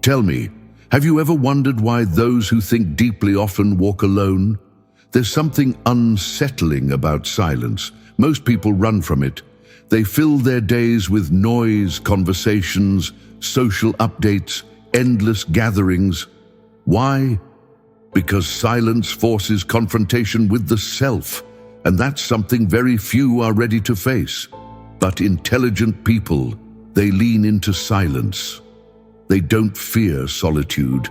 Tell me, have you ever wondered why those who think deeply often walk alone? There's something unsettling about silence. Most people run from it. They fill their days with noise, conversations, social updates, endless gatherings. Why? Because silence forces confrontation with the self, and that's something very few are ready to face. But intelligent people, they lean into silence. They don't fear solitude.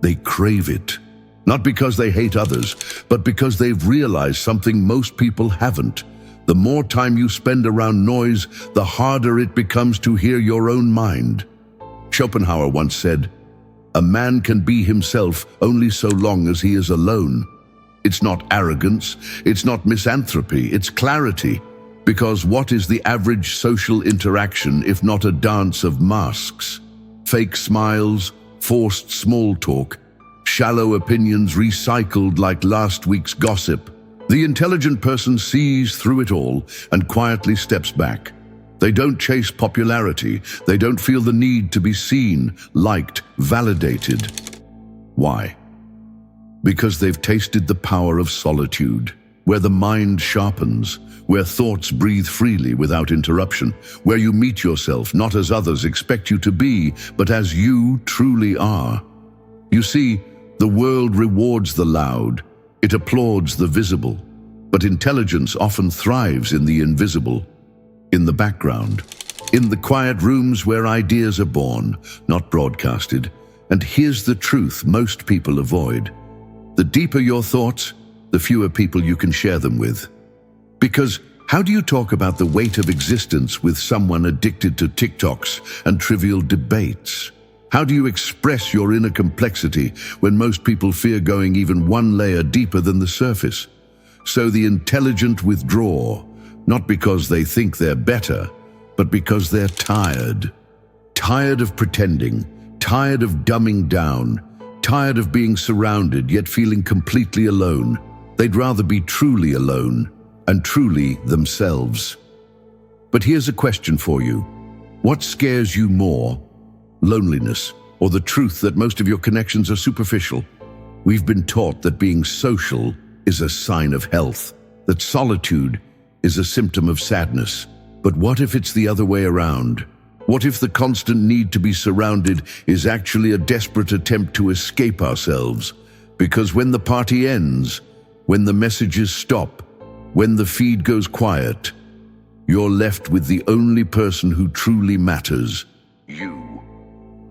They crave it. Not because they hate others, but because they've realized something most people haven't. The more time you spend around noise, the harder it becomes to hear your own mind. Schopenhauer once said, "A man can be himself only so long as he is alone." It's not arrogance, it's not misanthropy, it's clarity. Because what is the average social interaction if not a dance of masks? Fake smiles, forced small talk, shallow opinions recycled like last week's gossip. The intelligent person sees through it all and quietly steps back. They don't chase popularity. They don't feel the need to be seen, liked, validated. Why? Because they've tasted the power of solitude, where the mind sharpens, where thoughts breathe freely without interruption, where you meet yourself not as others expect you to be, but as you truly are. You see, the world rewards the loud. It applauds the visible. But intelligence often thrives in the invisible, in the background, in the quiet rooms where ideas are born, not broadcasted. And here's the truth most people avoid. The deeper your thoughts, the fewer people you can share them with. Because how do you talk about the weight of existence with someone addicted to TikToks and trivial debates? How do you express your inner complexity when most people fear going even one layer deeper than the surface? So the intelligent withdraw, not because they think they're better, but because they're tired. Tired of pretending, tired of dumbing down, tired of being surrounded yet feeling completely alone. They'd rather be truly alone and truly themselves. But here's a question for you. What scares you more? Loneliness, or the truth that most of your connections are superficial? We've been taught that being social is a sign of health, that solitude is a symptom of sadness. But what if it's the other way around? What if the constant need to be surrounded is actually a desperate attempt to escape ourselves? Because when the party ends, when the messages stop, when the feed goes quiet, you're left with the only person who truly matters, you.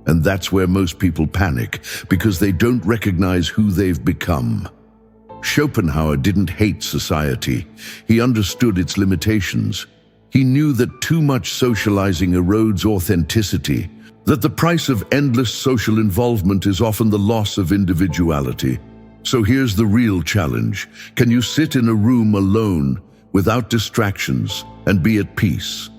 And that's where most people panic, because they don't recognize who they've become. Schopenhauer didn't hate society. He understood its limitations. He knew that too much socializing erodes authenticity, that the price of endless social involvement is often the loss of individuality. So here's the real challenge. Can you sit in a room alone, without distractions, and be at peace?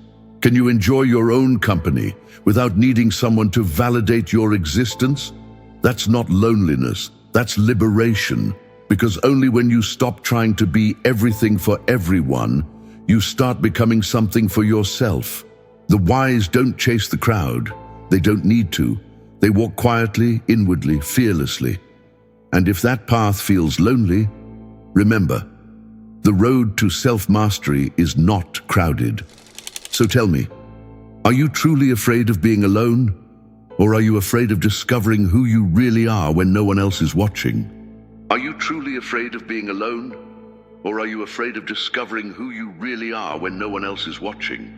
Can you enjoy your own company without needing someone to validate your existence? That's not loneliness, that's liberation. Because only when you stop trying to be everything for everyone, you start becoming something for yourself. The wise don't chase the crowd. They don't need to. They walk quietly, inwardly, fearlessly. And if that path feels lonely, remember, the road to self-mastery is not crowded. So tell me, are you truly afraid of being alone? Or are you afraid of discovering who you really are when no one else is watching? Are you truly afraid of being alone? Or are you afraid of discovering who you really are when no one else is watching?